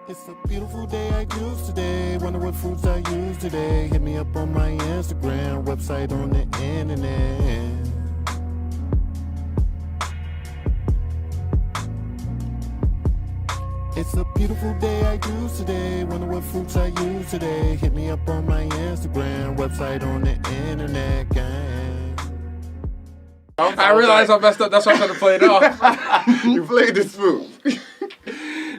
It's a beautiful day I use today. Wonder what fruits I use today. Hit me up on my Instagram, website on the internet. It's a beautiful day I use today. Wonder what fruits I use today. Hit me up on my Instagram, website on the internet, gang. I realized I messed up. That's why I'm trying to play it off. You played this smooth.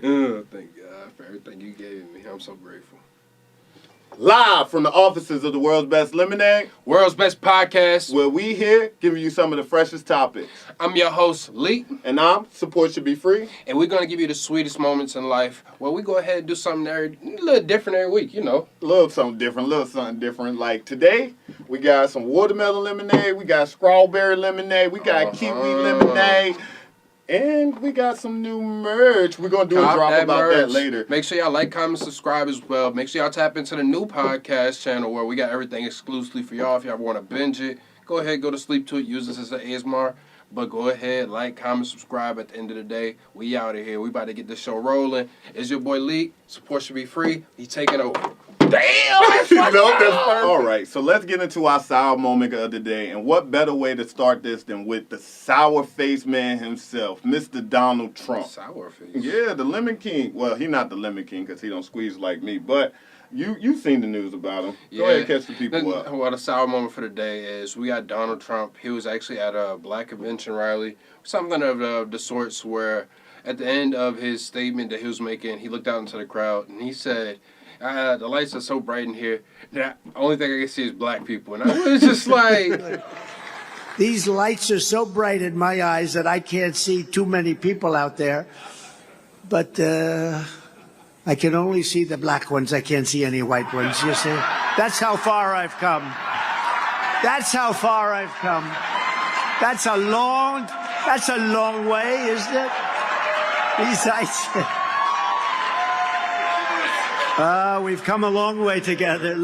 Oh, thank God for everything you gave me. I'm so grateful. Live from the offices of the world's best Lemonaid, World's Best Podcast. where we here giving you some of the freshest topics. I'm your host, Leik, And I'm SupportShudBFree. and we're going to give you the sweetest moments in life where we go ahead and do something a little different every week, you know. A little something different. Like today, we got some watermelon lemonade, we got strawberry lemonade, we got kiwi lemonade, and we got some new merch. We're going to do a Cop drop that about merch. that later. Make sure y'all like, comment, subscribe as well. Make sure y'all tap into the new podcast channel where we got everything exclusively for y'all. If y'all want to binge it, go ahead, go to sleep to it. Use this as an ASMR. But go ahead, like, comment, subscribe. At the end of the day, we out of here. We about to get this show rolling. It's your boy Leik. Support should be free. He's taking over. Damn! You know, that's perfect. All right, so let's get into our sour moment of the day. And what better way to start this than with the sour face man himself, Mr. Donald Trump. Sour face. Yeah, the Lemon King. Well, he not the Lemon King because he don't squeeze like me. But you've seen the news about him. Go ahead and catch the people up. Well, the sour moment for the day is we got Donald Trump. He was actually at a black convention rally, something of the sorts where at the end of his statement that he was making, he looked out into the crowd and he said, the lights are so bright in here that the only thing I can see is black people. And I was just like... These lights are so bright in my eyes that I can't see too many people out there. But I can only see the black ones. I can't see any white ones, you see. That's how far I've come. That's how far I've come. That's a long way, isn't it? These lights... we've come a long way together.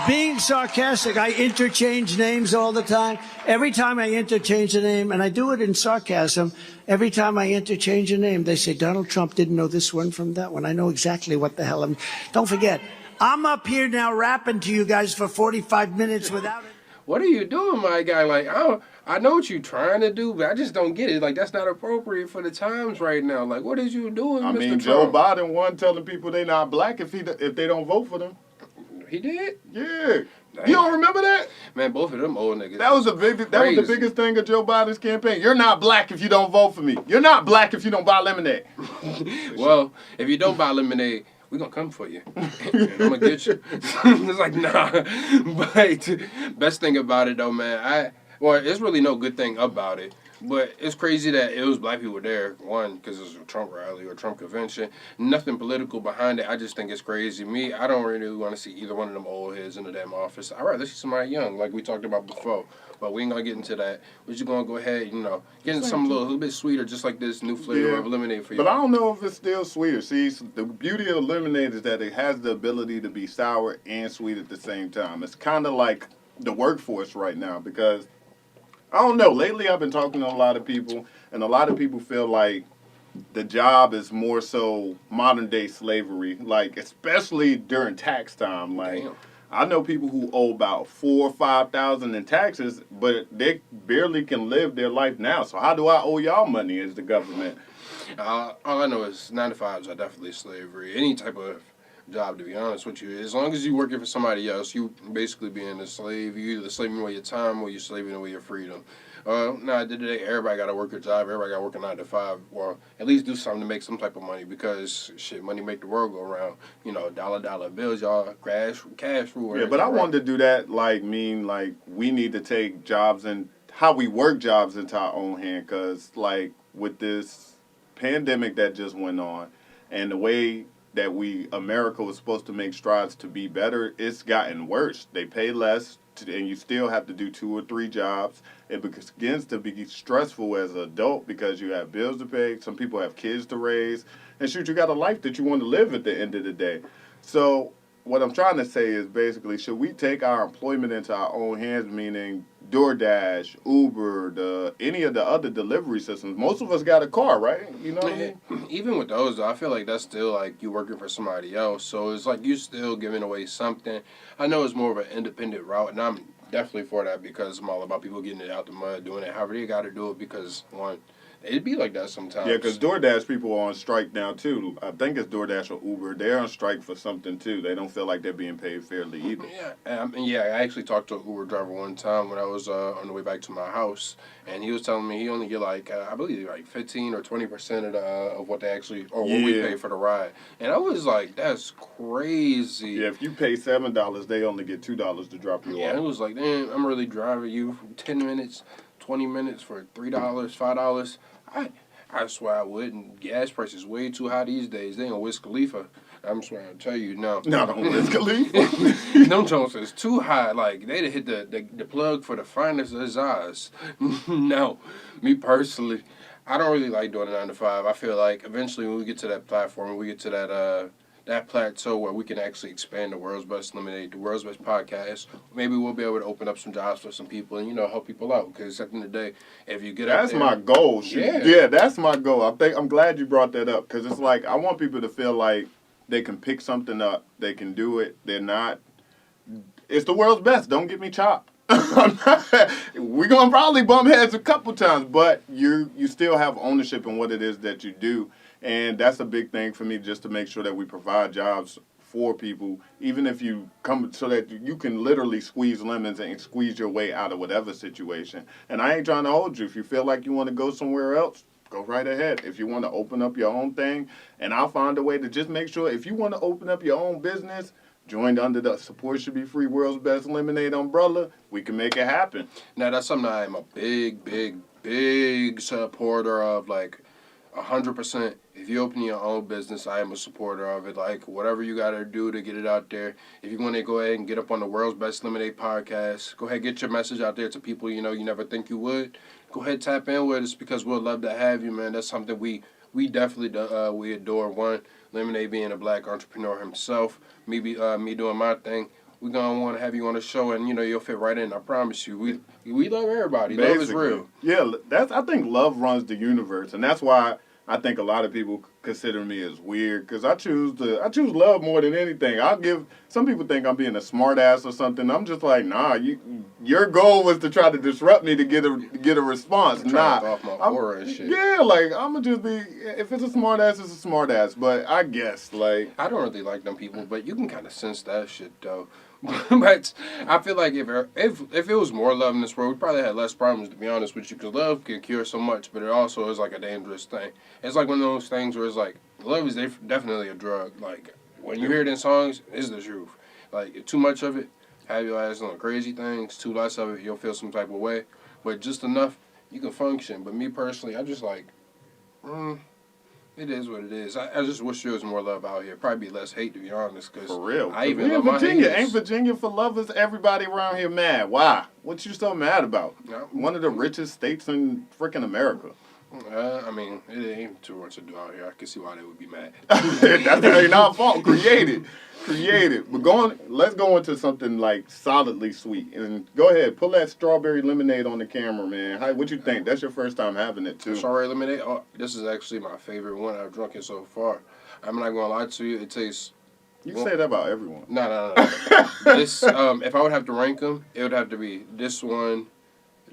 Being sarcastic, I interchange names all the time. Every time I interchange a name, and I do it in sarcasm, every time I interchange a name, they say, Donald Trump didn't know this one from that one. I know exactly what the hell I'm... Don't forget, I'm up here now rapping to you guys for 45 minutes without it. What are you doing, my guy? Like, I know what you're trying to do, but I just don't get it. Like, that's not appropriate for the times right now. Like, what is you doing, I Mr. mean, Trump? Joe Biden won telling people they not black if they don't vote for them. He did? Yeah. Damn. You don't remember that? Man, both of them old niggas. That was the biggest thing of Joe Biden's campaign. You're not black if you don't vote for me. You're not black if you don't buy lemonade. Well, if you don't buy lemonade, we're going to come for you. And I'm going to get you. It's like, nah. But best thing about it, though, man, there's really no good thing about it. But it's crazy that it was black people there, one, because it was a Trump rally or a Trump convention. Nothing political behind it. I just think it's crazy. Me, I don't really want to see either one of them old heads in the damn office. I'd rather see somebody young, like we talked about before. But we ain't going to get into that. We're just going to go ahead, get into something a little bit sweeter, just like this new flavor of lemonade for you. But I don't know if it's still sweeter. See, the beauty of lemonade is that it has the ability to be sour and sweet at the same time. It's kind of like the workforce right now because... I don't know. Lately, I've been talking to a lot of people, and a lot of people feel like the job is more so modern-day slavery, like, especially during tax time. Like, Damn. I know people who owe about $4,000 or $5,000 in taxes, but they barely can live their life now. So how do I owe y'all money as the government? All I know is 9-to-5s are definitely slavery. Any type of job, to be honest with you. As long as you're working for somebody else, you basically being a slave. You either slaving away your time or you're slaving away your freedom. At the end of the day, everybody got to work a job. Everybody got to work a 9-to-5 or at least do something to make some type of money because, shit, money make the world go around. Dollar bills, y'all, cash rule. Yeah, but I wanted to do that, like we need to take jobs and how we work jobs into our own hand because, like, with this pandemic that just went on and the way that America was supposed to make strides to be better, it's gotten worse. They pay less, and you still have to do 2 or 3 jobs. It begins to be stressful as an adult because you have bills to pay. Some people have kids to raise. And shoot, you got a life that you want to live at the end of the day. So what I'm trying to say is basically, should we take our employment into our own hands, meaning DoorDash, Uber, any of the other delivery systems? Most of us got a car, right? You know what I mean? Even with those, though, I feel like that's still like you working for somebody else. So it's like you still giving away something. I know it's more of an independent route, and I'm definitely for that because I'm all about people getting it out the mud, doing it however they got to do it because, one, it'd be like that sometimes. Yeah, because DoorDash people are on strike now, too. I think it's DoorDash or Uber. They're on strike for something, too. They don't feel like they're being paid fairly either. Yeah, I actually talked to an Uber driver one time when I was on the way back to my house, and he was telling me he only get like, I believe like 15 or 20% of what they actually, or what we pay for the ride. And I was like, that's crazy. Yeah, if you pay $7, they only get $2 to drop you off. Yeah, it was like, damn, I'm really driving you 10 minutes, 20 minutes for $3, $5. I swear I wouldn't. Gas prices way too high these days. They ain't Wiz Khalifa. I'm just trying to tell you, no. No, don't Wiz Khalifa. Them Jones is too high. Like, they'd hit the plug for the finest of his eyes. No. Me personally, I don't really like doing a 9 to 5. I feel like eventually when we get to that platform, when we get to that plateau where we can actually expand the World's Best Lemonade, the World's Best Podcast, maybe we'll be able to open up some jobs for some people and, help people out. Because at the end of the day, if you get out That's there... my goal. Yeah, that's my goal. I'm glad you brought that up because it's like I want people to feel like they can pick something up. They can do it. They're not... It's the world's best. Don't get me chopped. We're going to probably bump heads a couple times, but you still have ownership in what it is that you do. And that's a big thing for me, just to make sure that we provide jobs for people, even if you come, so that you can literally squeeze lemons and squeeze your way out of whatever situation. And I ain't trying to hold you. If you feel like you want to go somewhere else, go right ahead. If you want to open up your own thing, and I'll find a way to just make sure, if you want to open up your own business, join under the SupportShudBFree World's Best Lemonade umbrella, we can make it happen. Now, that's something I am a big supporter of, like, 100%. If you open your own business, I am a supporter of it. Like, whatever you got to do to get it out there. If you want to go ahead and get up on the World's Best Lemonade podcast, go ahead, get your message out there to people you never think you would. Go ahead, tap in with us because we'd love to have you, man. That's something we definitely we adore. One, Lemonade being a black entrepreneur himself, me doing my thing. We're going to want to have you on the show, and, you'll fit right in. I promise you. We love everybody. Basically. Love is real. Yeah, I think love runs the universe, and that's why I think a lot of people consider me as weird, because I choose love more than anything. Some people think I'm being a smart ass or something. I'm just like, nah, your goal was to try to disrupt me to get a response. Nah. Off my aura and shit. Yeah, like, I'm going to just be, if it's a smart ass, it's a smart ass. But I guess, like... I don't really like them people, but you can kind of sense that shit, though. But I feel like if it was more love in this world, we probably had less problems, to be honest with you, because love can cure so much, but it also is like a dangerous thing. It's like one of those things where it's like, love is definitely a drug. Like, when you hear it in songs, it's the truth. Like, too much of it, have your ass on crazy things. Too less of it, you'll feel some type of way. But just enough, you can function. But me personally, I'm just like, it is what it is. I just wish there was more love out here. Probably be less hate, to be honest. Cause for real. I even love Virginia. Ain't Virginia for lovers? Everybody around here mad. Why? What you so mad about? One of the richest states in freaking America. I mean, it ain't too much to do out here. I can see why they would be mad. That's ain't our fault. Created. But let's go into something like solidly sweet. And go ahead, pull that strawberry lemonade on the camera, man. What you think? That's your first time having it too. Strawberry lemonade? Oh, this is actually my favorite one I've drunk it so far. I'm not gonna lie to you, it tastes... You can say that about everyone. No. This, if I would have to rank them, it would have to be this one,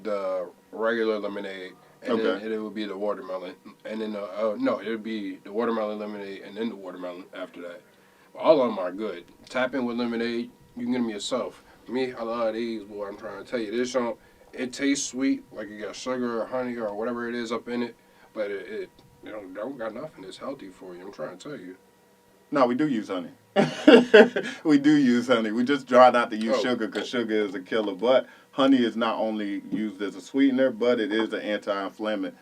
the regular lemonade, and then it would be the watermelon. And then, it would be the watermelon lemonade and then the watermelon after that. All of them are good. Tap in with lemonade. You can get them yourself. Me, I love these, boy. I'm trying to tell you. This one, it tastes sweet, like it got sugar or honey or whatever it is up in it, but it don't got nothing. It's healthy for you. I'm trying to tell you. No, we do use honey. We do use honey. We just try not to use sugar because sugar is a killer. But honey is not only used as a sweetener, but it is an anti-inflammatory.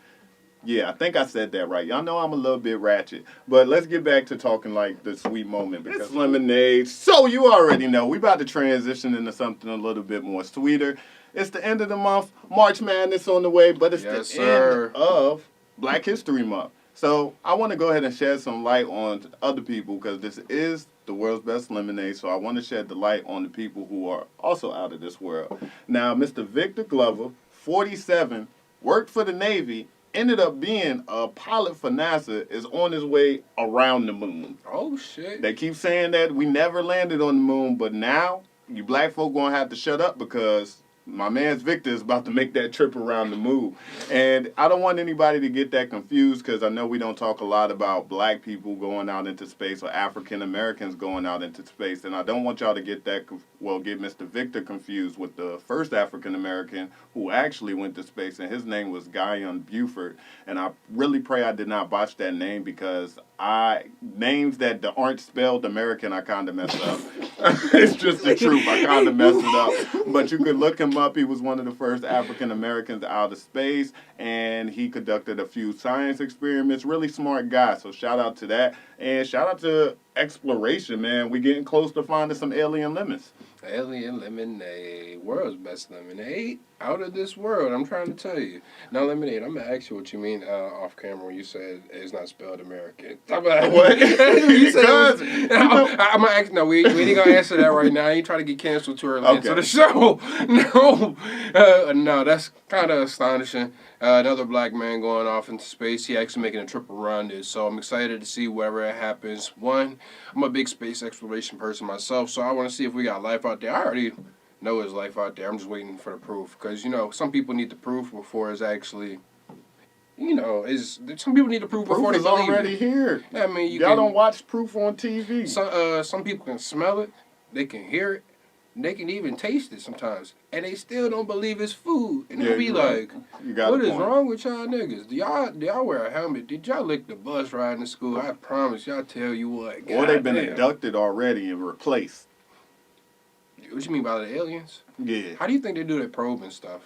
Yeah, I think I said that right. Y'all know I'm a little bit ratchet. But let's get back to talking like the sweet moment. Because lemonade. So you already know. We about to transition into something a little bit more sweeter. It's the end of the month. March Madness on the way. But it's end of Black History Month. So I want to go ahead and shed some light on other people because this is the world's best lemonade, so I want to shed the light on the people who are also out of this world. Now, Mr. Victor Glover, 47, worked for the Navy, ended up being a pilot for NASA, is on his way around the moon. Oh, shit. They keep saying that we never landed on the moon, but now you black folk gonna have to shut up because my man's Victor is about to make that trip around the moon. And I don't want anybody to get that confused because I know we don't talk a lot about black people going out into space or African Americans going out into space. And I don't want y'all to get get Mr. Victor confused with the first African American who actually went to space, and his name was Guyon Buford. And I really pray I did not botch that name because names that aren't spelled American, I kind of messed up. It's just the truth. I kind of messed it up. But you could look him up. He was one of the first African Americans out of space, and he conducted a few science experiments. Really smart guy. So shout out to that. And shout out to exploration, man. We're getting close to finding some alien lemons. Alien lemonade, world's best lemonade, out of this world. I'm trying to tell you. Now, lemonade, I'm gonna ask you what you mean off camera when you said it's not spelled American. What? You said I'm gonna ask. No, we ain't gonna answer that right now. I ain't trying to get canceled too early into the show. No, that's kind of astonishing. Another black man going off into space. He actually making a trip around it. So I'm excited to see whatever happens. One, I'm a big space exploration person myself, so I want to see if we got life out there. I already know there's life out there. I'm just waiting for the proof. Because, some people need the proof before it's actually, some people need the proof before they believe already it. here. I mean, y'all don't watch proof on TV. Some people can smell it. They can hear it. They can even taste it sometimes, and they still don't believe it's food. And they'll be like, what is wrong with y'all niggas? Do y'all wear a helmet? Did y'all lick the bus riding to school? I promise y'all tell you what. Or they've been abducted already and replaced. What you mean by the aliens? Yeah. How do you think they do their probe and stuff?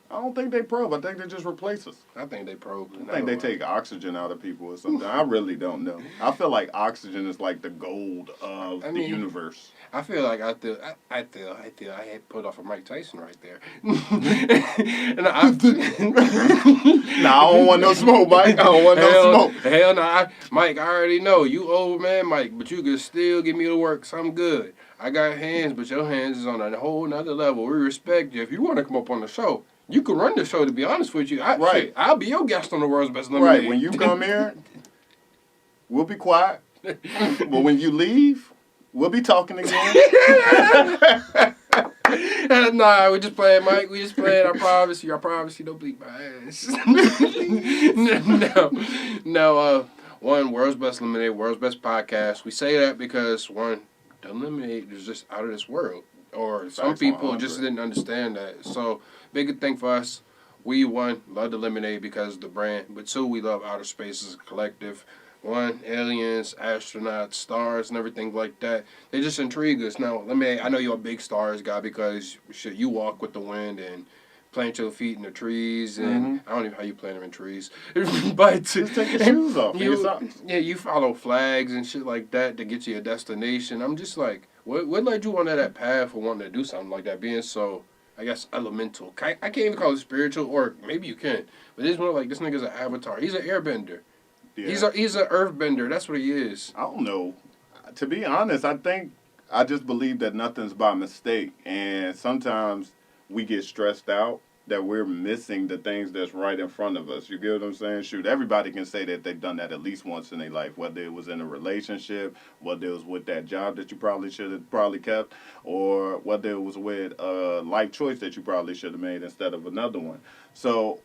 I don't think they probe. I think they just replace us. I think they probe. I think they take oxygen out of people or something. I really don't know. I feel like oxygen is like the gold of the universe. I feel like I had put off a Mike Tyson right there. And I don't want no smoke, Mike. I don't want no smoke. Hell no. Mike, I already know. You old man, Mike, but you can still get me to work, so I'm good. I got hands, but your hands is on a whole nother level. We respect you. If you want to come up on the show, you can run the show, to be honest with you. Shit, I'll be your guest on the world's best lemonade. Right. When you come here, we'll be quiet. But when you leave, we'll be talking again. Nah, we just playing, Mike. We just playing. I promise you. Don't bleep my ass. No. One, world's best lemonade, world's best podcast. We say that because, one, the lemonade is just out of this world. Or some people just didn't understand that. So, big thing for us. We, one, love the lemonade because of the brand. But two, we love outer space as a collective. One, aliens, astronauts, stars, and everything like that. They just intrigue us. Now, I know you're a big stars guy because you walk with the wind and plant your feet in the trees. And I don't even know how you plant them in trees. But just take your shoes off. You follow flags and shit like that to get you a destination. I'm just like, what led you on that path for wanting to do something like that, being so, I guess, elemental? I can't even call it spiritual, or maybe you can. But it's more like this nigga's an avatar. He's an airbender. Yeah. He's an earthbender. That's what he is. I don't know. To be honest, I just believe that nothing's by mistake. And sometimes we get stressed out that we're missing the things that's right in front of us. You get what I'm saying? Shoot, everybody can say that they've done that at least once in their life, whether it was in a relationship, whether it was with that job that you probably should have kept, or whether it was with a life choice that you probably should have made instead of another one. So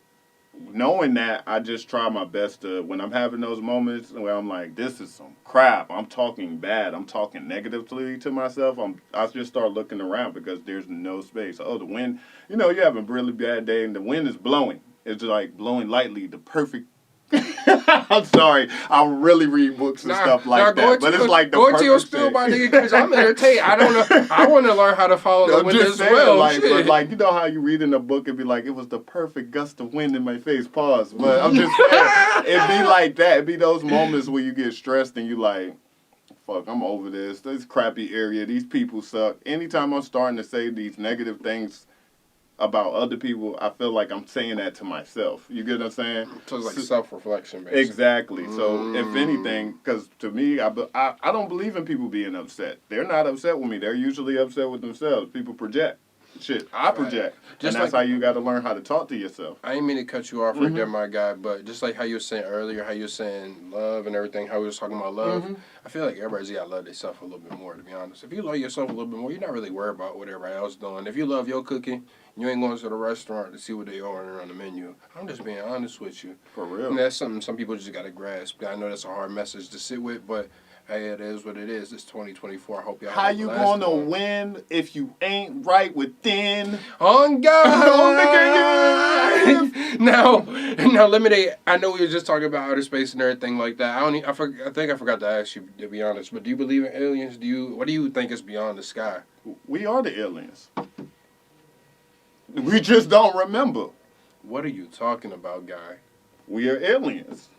knowing that, I just try my best to, when I'm having those moments where I'm like, this is some crap, I'm talking bad, I'm talking negatively to myself, I just start looking around because there's no space. Oh, the wind, you have a really bad day and the wind is blowing. It's like blowing lightly, the perfect. I'm sorry, I really read books and stuff like that, but it's like the perfect to your spill, my nigga, because I'm entertained. I don't know. I want to learn how to follow the wind as well. But you know how you read in a book and be like, it was the perfect gust of wind in my face. Pause. But I'm just saying, it'd be like that. It'd be those moments where you get stressed and you like, fuck, I'm over this crappy area. These people suck. Anytime I'm starting to say these negative things, about other people, I feel like I'm saying that to myself. You get what I'm saying? So it's like self-reflection, basically. Exactly. So if anything, because to me, I don't believe in people being upset. They're not upset with me. They're usually upset with themselves. People project. Shit, I project. Just and that's like, how you got to learn how to talk to yourself. I didn't mean to cut you off right there, my guy, but just like how you were saying earlier, how you were saying love and everything, how we was talking about love, I feel like everybody's got to love themselves a little bit more, to be honest. If you love yourself a little bit more, you're not really worried about what everybody else is doing. If you love your cooking, you ain't going to the restaurant to see what they order on the menu. I'm just being honest with you. For real. And that's something some people just got to grasp. I know that's a hard message to sit with, but hey, it is what it is. It's 2024. I hope y'all. How you gonna win if you ain't right within? On God. Now, Lemonaid. I know we were just talking about outer space and everything like that. I think I forgot to ask you, to be honest. But do you believe in aliens? What do you think is beyond the sky? We are the aliens. We just don't remember. What are you talking about, guy? We are aliens.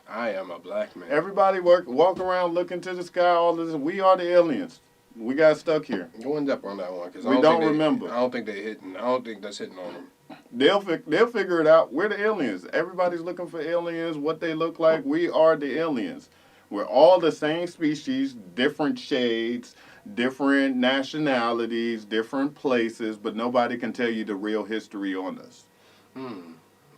I am a black man. Everybody walk around looking to the sky. All this. We are the aliens. We got stuck here. Go in depth on that one, because we don't remember. I don't think they hitting. I don't think that's hitting on them. They'll figure it out. We're the aliens. Everybody's looking for aliens. What they look like. We are the aliens. We're all the same species, different shades, different nationalities, different places, but nobody can tell you the real history on us.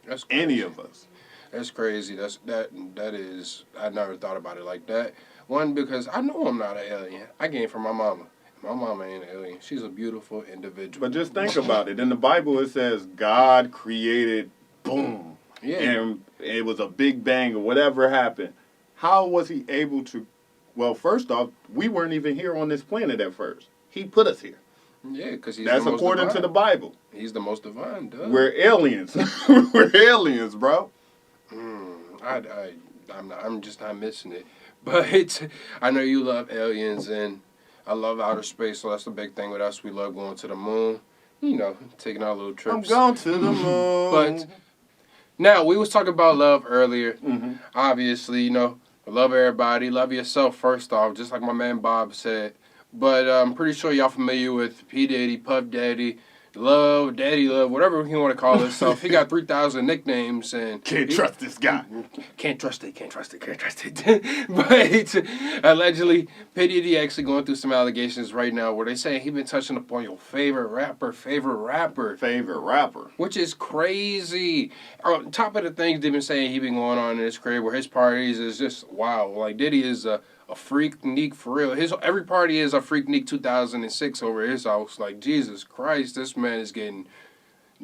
That's crazy. Any of us. That's crazy. That is. I never thought about it like that. One, because I know I'm not an alien. I came from my mama. My mama ain't an alien. She's a beautiful individual. But just think about it. In the Bible, it says God created, boom, and it was a big bang or whatever happened. How was he able to? Well, first off, we weren't even here on this planet at first. He put us here. Yeah, because that's the most according divine. To the Bible. He's the most divine, duh. We're aliens. We're aliens, bro. I'm just not missing it. But I know you love aliens, and I love outer space, so that's the big thing with us. We love going to the moon, taking our little trips. I'm going to the moon. But now, we was talking about love earlier. Obviously, love everybody. Love yourself first off, just like my man Bob said. But I'm pretty sure y'all familiar with P. Diddy, Puff Daddy, Love, Daddy Love, whatever he want to call himself. He got 3,000 nicknames, and can't trust this guy. Can't trust it. But allegedly, P. Diddy actually going through some allegations right now where they say he been touching upon your favorite rapper. Which is crazy. On top of the things they've been saying he been going on in his crib where his parties is just wow. Like Diddy is a freaknik for real. Every party is a freaknik 2006 over his house. Like, Jesus Christ, this man is getting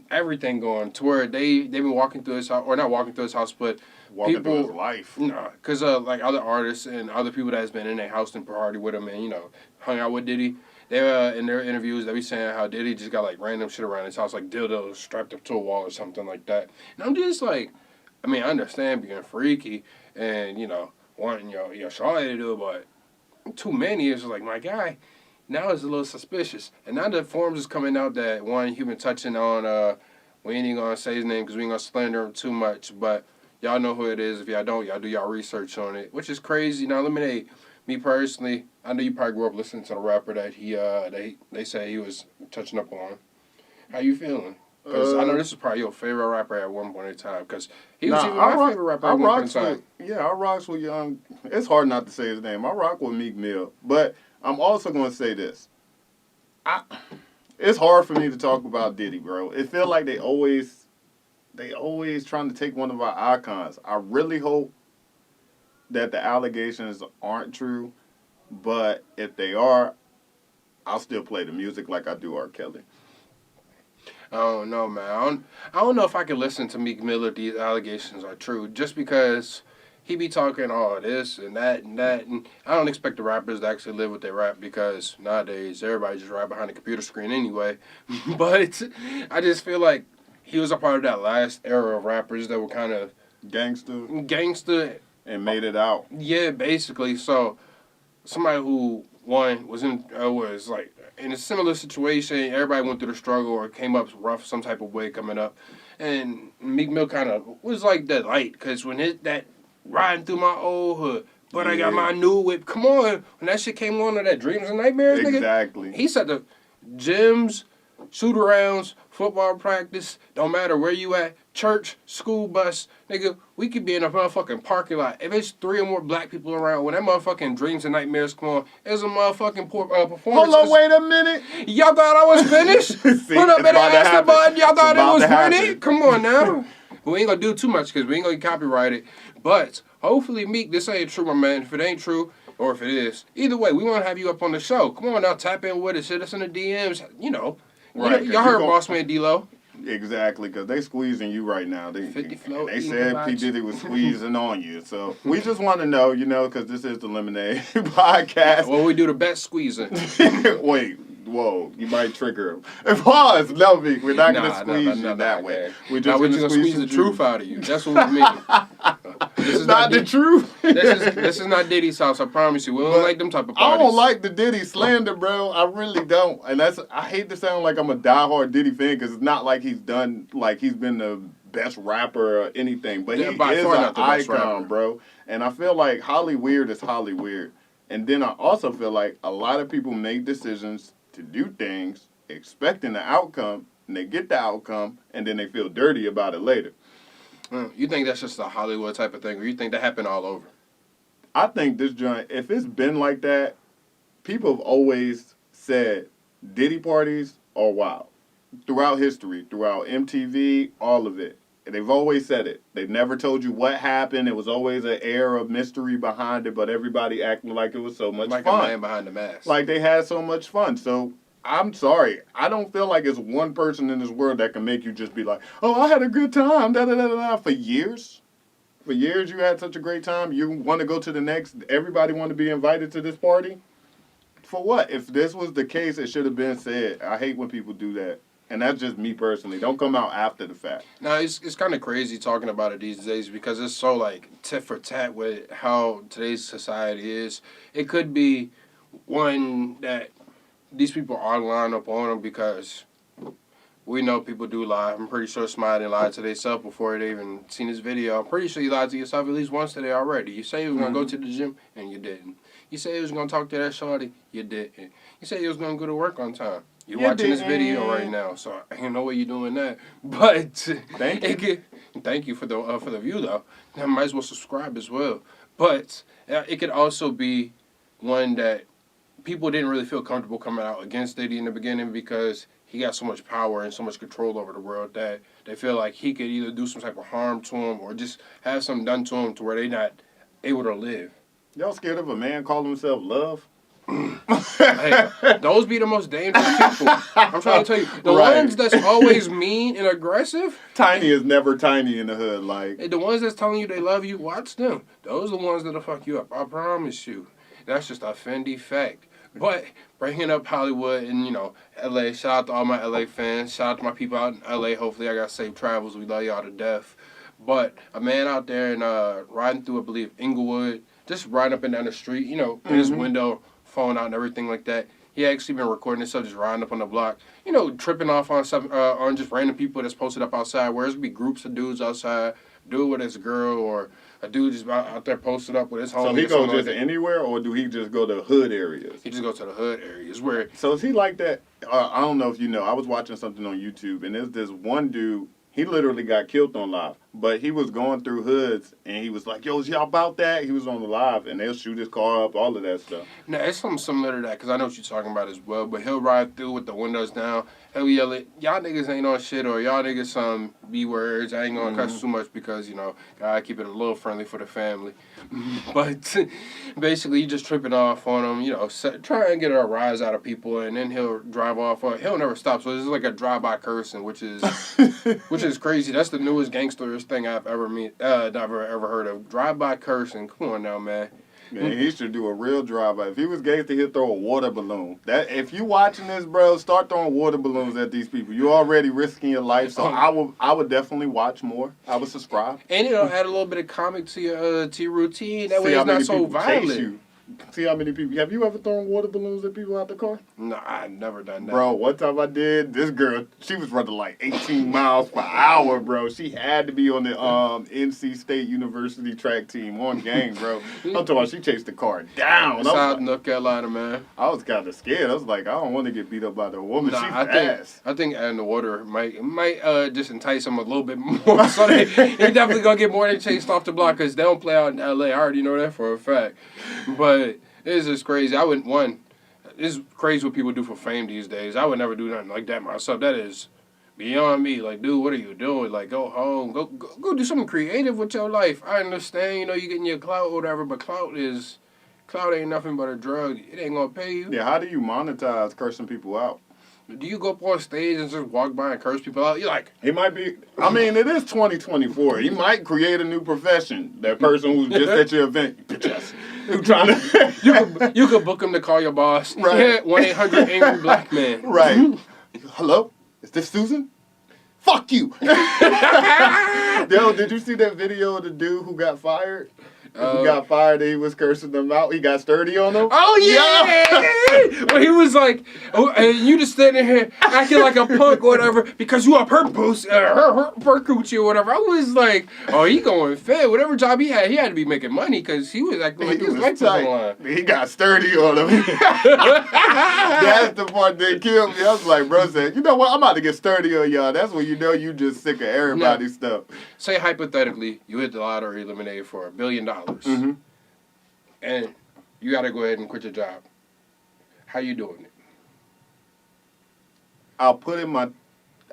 everything going to where they've been walking through his house, or not walking through his house, but walking through his life. Nah, because like other artists and other people that's been in their house and party with him and, hung out with Diddy, they in their interviews, they be saying how Diddy just got like random shit around his house, like dildos strapped up to a wall or something like that. And I'm just like, I understand being freaky and, wanting your shawty to do it, but too many is like, my guy, now it's a little suspicious. And now the forums is coming out that one you've been touching on, we ain't even gonna say his name because we ain't gonna slander him too much, but y'all know who it is. If y'all don't, y'all do y'all research on it, which is crazy. Now, Lemonaid, me personally, I know you probably grew up listening to the rapper that they say he was touching up on. How you feeling? Because I know this is probably your favorite rapper at one point in time. Because he was even my favorite rapper at one point in time. I rocks with Young. It's hard not to say his name. I rock with Meek Mill. But I'm also going to say this. It's hard for me to talk about Diddy, bro. It feels like they always trying to take one of our icons. I really hope that the allegations aren't true. But if they are, I'll still play the music like I do R. Kelly. I don't know, man. I don't know if I can listen to Meek Mill if these allegations are true, just because he be talking all this and that and that. And I don't expect the rappers to actually live with their rap because nowadays everybody just rap behind a computer screen anyway. But I just feel like he was a part of that last era of rappers that were kind of gangster. And made it out. Yeah, basically. So somebody who, one, was like in a similar situation, everybody went through the struggle or came up rough some type of way coming up. And Meek Mill kind of was like that light, because when that riding through my old hood, but I got my new whip. Come on. When that shit came on, that Dreams and Nightmares, nigga. Exactly. He said the gems, shoot-arounds, football practice, don't matter where you at, church, school bus, nigga, we could be in a motherfucking parking lot. If it's 3 or more black people around, when that motherfucking dreams and nightmares come on, it's a motherfucking performance. Hold on, wait a minute. Y'all thought I was finished? See, Put up it's and about to ask the happen. button. Y'all thought It's it about was to happen. ready? Come on now. We ain't gonna do too much because we ain't gonna get copyrighted. But hopefully, Meek, this ain't true, my man. If it ain't true, or if it is, either way, we want to have you up on the show. Come on now, tap in with us, hit us in the DMs. You know, Right, y'all heard Boss Man D-Lo. Exactly, because they squeezing you right now. 50 flow, They eating said about P. you. Diddy was squeezing on you. So we just want to know, because this is the Lemonaid podcast. Well, we do the best squeezing. Wait, whoa, you might trigger him. Pause, no, Meek, we're not going to squeeze you that way. Man. We're Now just we're going just to gonna squeeze the truth out of you. That's what we mean. This is not the Diddy- truth. This is not Diddy's house. I promise you. We don't like them type of parties. I don't like the Diddy slander, bro. I really don't. And I hate to sound like I'm a diehard Diddy fan because it's not like he's been the best rapper or anything. But Yeah, he by is far an not the best icon, rapper. bro. And I feel like Holly Weird is Holly Weird. And then I also feel like a lot of people make decisions to do things expecting the outcome, and they get the outcome, and then they feel dirty about it later. You think that's just a Hollywood type of thing, or you think that happened all over? I think this joint, if it's been like that, people have always said Diddy parties are wild. Throughout history, throughout MTV, all of it. They've always said it. They've never told you what happened. It was always an air of mystery behind it, but everybody acting like it was so much Like fun. a man behind the mask. Like they had so much fun. So I'm sorry. I don't feel like it's one person in this world that can make you just be like, oh, I had a good time, da-da-da-da-da, for years. For years you had such a great time. You want to go to the next, everybody want to be invited to this party? For what? If this was the case, it should have been said. I hate when people do that. And that's just me personally. Don't come out after the fact. Now, it's kind of crazy talking about it these days because it's so, like, tit for tat with how today's society is. It could be one that these people are lined up on them because we know people do lie. I'm pretty sure Smiley lied to themselves before they even seen this video. I'm pretty sure you lied to yourself at least once today already. You say you was going to go to the gym, and you didn't. You say you was going to talk to that shorty, you didn't. You say you was going to go to work on time. You're watching this video right now, so I ain't no way you're doing that. But Thank you. Thank you for the view, though. I might as well subscribe as well. But it could also be one that people didn't really feel comfortable coming out against Diddy in the beginning because he got so much power and so much control over the world that they feel like he could either do some type of harm to him or just have something done to him to where they're not able to live. Y'all scared of a man calling himself Love? Hey, those be the most dangerous people. I'm trying to tell you. The Right. ones that's always mean and aggressive, Tiny is never tiny in the hood. Like, the ones that's telling you they love you, watch them. Those are the ones that'll fuck you up. I promise you. That's just a Fendi fact. But bringing up Hollywood and, LA, shout out to all my LA fans. Shout out to my people out in LA. Hopefully I got safe travels. We love y'all to death. But a man out there and riding through, I believe, Inglewood, just riding up and down the street, in his window, phone out and everything like that. He actually been recording himself just riding up on the block, tripping off on some on just random people that's posted up outside. Where it's be groups of dudes outside, dude with his girl, or a dude just out there posted up with his homie. so he or goes something just like that. anywhere, or do he just go to hood areas? He just go to the hood areas where So is he like that? I don't know if you know. I was watching something on YouTube, and there's this one dude. He literally got killed on live, but he was going through hoods, and he was like, "Yo, is y'all about that?" He was on the live, and they'll shoot his car up, all of that stuff. now it's something similar to that because I know what you're talking about as well. But he'll ride through with the windows down. He'll yell it, "Y'all niggas ain't on shit," or "Y'all niggas some B words." I ain't gonna cuss too much because gotta keep it a little friendly for the family. But basically, you just tripping off on him. Try and get a rise out of people, and then he'll drive off. Or he'll never stop. So this is like a drive-by cursing, which is crazy. That's the newest gangsterist thing I've ever ever heard of. Drive-by cursing. Come on now, man. Man, he should do a real drive-by. If he was gangster, he'd throw a water balloon. If you watching this, bro, start throwing water balloons at these people. You're already risking your life, so I would definitely watch more. I would subscribe. And add a little bit of comic to your routine. That way See how it's not many so people chase violent. you. See how many people. Have you ever thrown water balloons at people out the car? No, I've never done that. Bro, one time I did, this girl, she was running like 18 miles per hour, bro. She had to be on the NC State University track team on game, bro. I'm talking about she chased the car down. South North Carolina, man. I was kind of scared. I was like, I don't want to get beat up by the woman. Nah, She's fast. I think adding the water might just entice them a little bit more. So they definitely gonna get more than chased off the block because they don't play out in LA. I already know that for a fact. But it's just crazy. It's crazy what people do for fame these days. I would never do nothing like that myself. That is beyond me. Like, dude, what are you doing? Like, go home. Go do something creative with your life. I understand, you getting your clout or whatever, but clout ain't nothing but a drug. It ain't gonna pay you. Yeah, how do you monetize cursing people out? Do you go up on stage and just walk by and curse people out? You're like... He might be... I mean, it is 2024. He might create a new profession. That person who's just at your event. Who trying to... you could book him to call your boss. Right. 1-800 Angry Black Man. Right. Hello? Is this Susan? Fuck you! Yo, did you see that video of the dude who got fired? Who got fired and he was cursing them out. He got sturdy on them. Oh, yeah! Well, he was like, and you just standing here acting like a punk or whatever because you up her pussy, her coochie or whatever. I was like, oh, he going fed. Whatever job he had to be making money because he was acting like he was life on the line. He got sturdy on him. That's the part that killed me. I was like, bro said, you know what? I'm about to get sturdy on y'all. That's when you know you just sick of everybody's stuff. Say hypothetically, you hit the lottery Lemonaid for $1 billion. Mm-hmm. And you got to go ahead and quit your job. How you doing it? I'll put in my...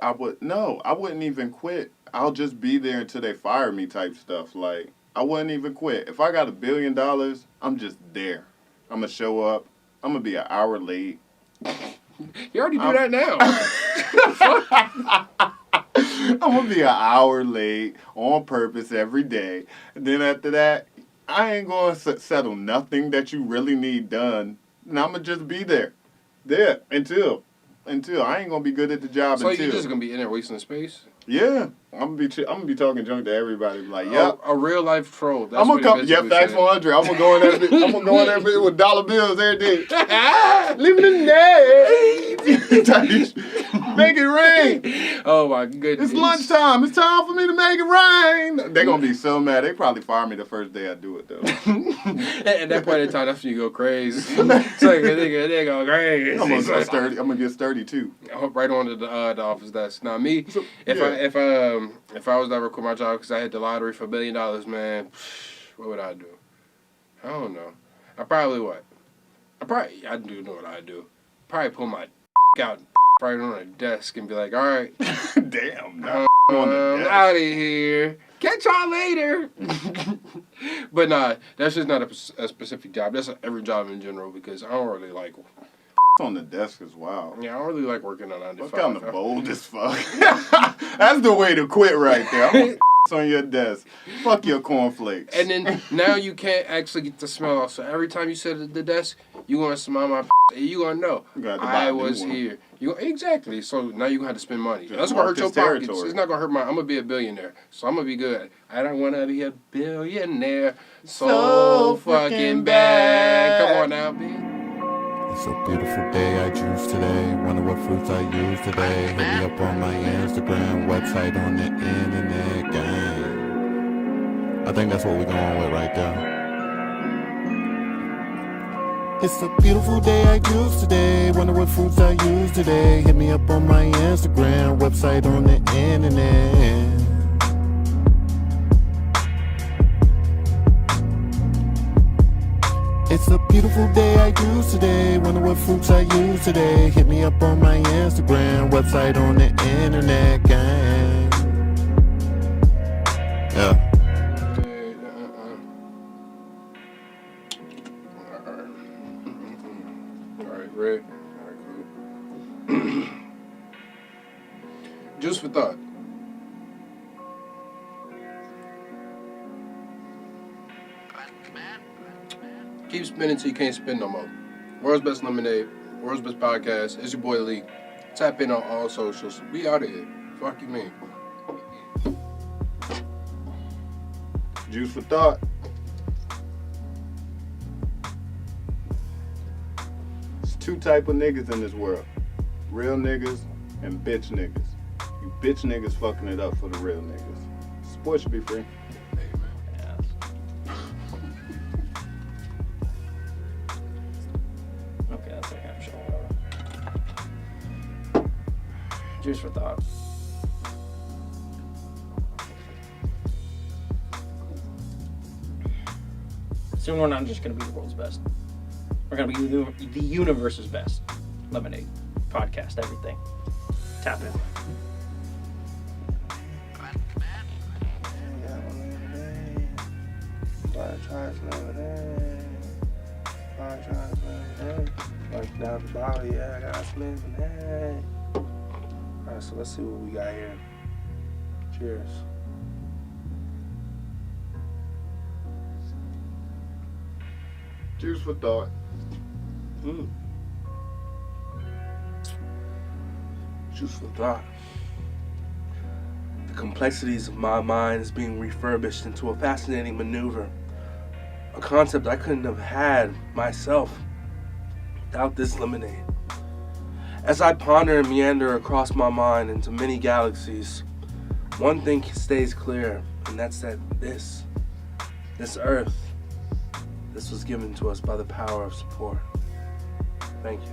I wouldn't even quit. I'll just be there until they fire me type stuff. Like, I wouldn't even quit. If I got $1 billion, I'm just there. I'm going to show up. I'm going to be an hour late. You already do that now. I'm going to be an hour late on purpose every day. And then after that, I ain't going to settle nothing that you really need done. And I'm going to just be there. There until I ain't going to be good at the job so until. you're just going to be in there wasting space? Yeah. I'm gonna be talking junk to everybody. Like, yep. A real life troll. That's I'm gonna come. Yeah, facts 100. I'm gonna go in there. I'm gonna go in there with dollar bills every day. Lemonaid. Make it rain. Oh my goodness. It's lunchtime. It's time for me to make it rain. They're gonna be so mad. They probably fire me the first day I do it though. At that point in time, that's when you go crazy. It's like they go crazy. I'm gonna get sturdy. I'm gonna get sturdy too. Right onto the office desk. Now me, So, if I was to ever quit my job because I hit the lottery for $1 billion, man, what would I do? I don't know. I do know what I'd do. Probably pull my out right on the desk and be like, all right, damn, I'm out of here. Catch y'all later. But nah, that's just not a specific job. That's every job in general because I don't really like. On the desk as well. Yeah, I don't really like working on 9 to 5. That's kind of bold as fuck. That's the way to quit right there. I'm gonna on your desk. Fuck your cornflakes. And then now you can't actually get the smell off. So every time you sit at the desk, you gonna smell my and you gonna know I was here. Exactly. So now you gonna have to spend money. That's gonna hurt your pockets. It's not gonna hurt mine. I'm gonna be a billionaire, so I'm gonna be good. I don't wanna be a billionaire so fucking bad. Come on now, bitch. It's a beautiful day I choose today. Wonder what fruits I use today. Hit me up on my Instagram, website on the internet, gang. I think that's what we're going with right there. It's a beautiful day I choose today. Wonder what fruits I use today. Hit me up on my Instagram, website on the internet. It's a beautiful day I choose today. Wonder what fruits I use today. Hit me up on my Instagram, website on the internet, gang. Yeah. Alright, red. Alright, cool. Juice for thought. Keep spinning till you can't spin no more. World's Best Lemonaid, World's Best Podcast. It's your boy Leik. Tap in on all socials. We out of here. Fuck you mean. Juice for thought. two type of niggas in this world. Real niggas and bitch niggas. You bitch niggas fucking it up for the real niggas. Support should be free. Okay, that's like I'm sure. Juice for thought. Soon we're not just gonna be the world's best. We're gonna be the universe's best. Lemonaid, podcast, everything. Tap in. Down the bottle, yeah, I got some lemonade. Alright, so let's see what we got here. Cheers. Cheers for thought. Juice for thought. The complexities of my mind is being refurbished into a fascinating maneuver. A concept I couldn't have had myself without this lemonade. As I ponder and meander across my mind into many galaxies, one thing stays clear, and that's that this earth, this was given to us by the power of support. Thank you.